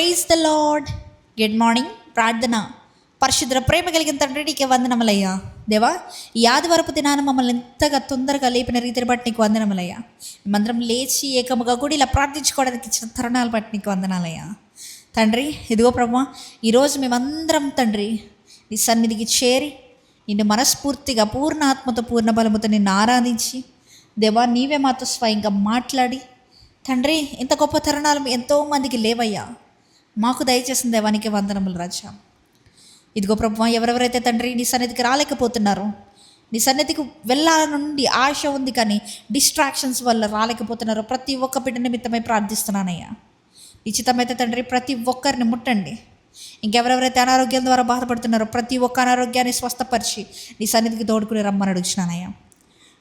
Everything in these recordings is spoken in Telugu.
Praise the lord. Good morning. ప్రార్థన. పరిశుద్ధ ప్రేమ కలిగిన తండ్రి, నీకే వందనములయ్యా. దేవా, ఈ ఆదివరపు దినాన మమ్మల్ని ఎంతగా తొందరగా లేపిన రీతిని బట్టి నీకు వందనములయ్యా. మేమందరం లేచి ఏకముగా కూడా ఇలా ప్రార్థించుకోవడానికి ఇచ్చిన తరుణాలు బట్టి నీకు వందనాలయ్యా. తండ్రి, ఇదిగో ప్రభా, ఈరోజు మేమందరం తండ్రి నీ సన్నిధికి చేరి నిన్ను మనస్ఫూర్తిగా పూర్ణ ఆత్మతో పూర్ణ బలముతో నిన్ను ఆరాధించి, దేవా నీవే మాతో స్వయంగా మాట్లాడి తండ్రి, ఇంత గొప్ప తరుణాలు ఎంతోమందికి లేవయ్యా. మాకు దయచేసిన దేవానికి వందనములు రాజా. ఇదిగో ప్రభువా, ఎవరెవరైతే తండ్రి నీ సన్నిధికి రాలేకపోతున్నారో, నీ సన్నిధికి వెళ్ళాలనుండి ఆశ ఉంది కానీ డిస్ట్రాక్షన్స్ వల్ల రాలేకపోతున్నారో, ప్రతి ఒక్క బిడ్డ నిమిత్తమై ప్రార్థిస్తున్నానయ్యా. నిశ్చితమైతే తండ్రి ప్రతి ఒక్కరిని ముట్టండి. ఇంకెవరెవరైతే అనారోగ్యం ద్వారా బాధపడుతున్నారో ప్రతి ఒక్క అనారోగ్యాన్ని స్వస్థపరిచి నీ సన్నిధికి తోడుకుని రమ్మని అడుగుతున్నానయ్యా.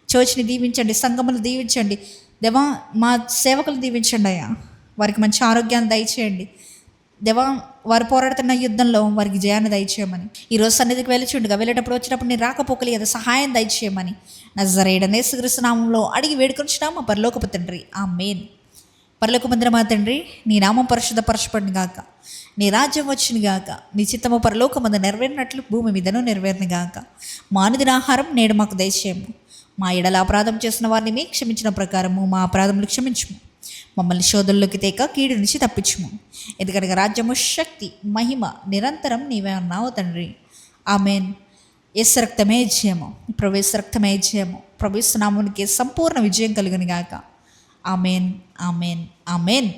చర్చ్ని దీవించండి, సంఘములు దీవించండి దేవా, మా సేవకులు దీవించండి అయ్యా. వారికి మంచి ఆరోగ్యాన్ని దయచేయండి దేవా. వారు పోరాడుతున్న యుద్ధంలో వారికి జయాన్ని దయచేయమని, ఈరోజు సన్నిధికి వెళ్ళిచుండగా వెళ్ళేటప్పుడు వచ్చినప్పుడు నేను రాకపోకలి ఏదో సహాయం దయచేయమని నజరేయుడైన యేసుక్రీస్తు నామములో అడిగి వేడుకొంచున్నాము మా పరలోకపు తండ్రి, ఆమేన్. పరలోకమందున మా తండ్రి, నీ నామం పరిశుద్ధపరచబడును గాక, నీ రాజ్యం వచ్చును గాక, నీ చిత్తము పరలోకమందు నెరవేరినట్లు భూమి మీదను నెరవేరును గాక. మా అనుదిన ఆహారం నేడు మాకు దయచేయము. మా ఎడల అపరాధం చేసిన వారిని మేము క్షమించిన ప్రకారము మా అపరాధములు క్షమించుము. మమ్మల్ని శోధనలోకి తేక కీడు నుంచి తప్పించుము. ఎందుకనగా రాజ్యము, శక్తి, మహిమ నిరంతరం నీవే అన్నావు తండ్రి, ఆమేన్. యేసు రక్తమే జయము, ప్రవేశ రక్తమే జయము. ప్రవేశ నామునికి సంపూర్ణ విజయం కలుగును గాక. ఆమేన్, ఆమేన్, ఆమేన్.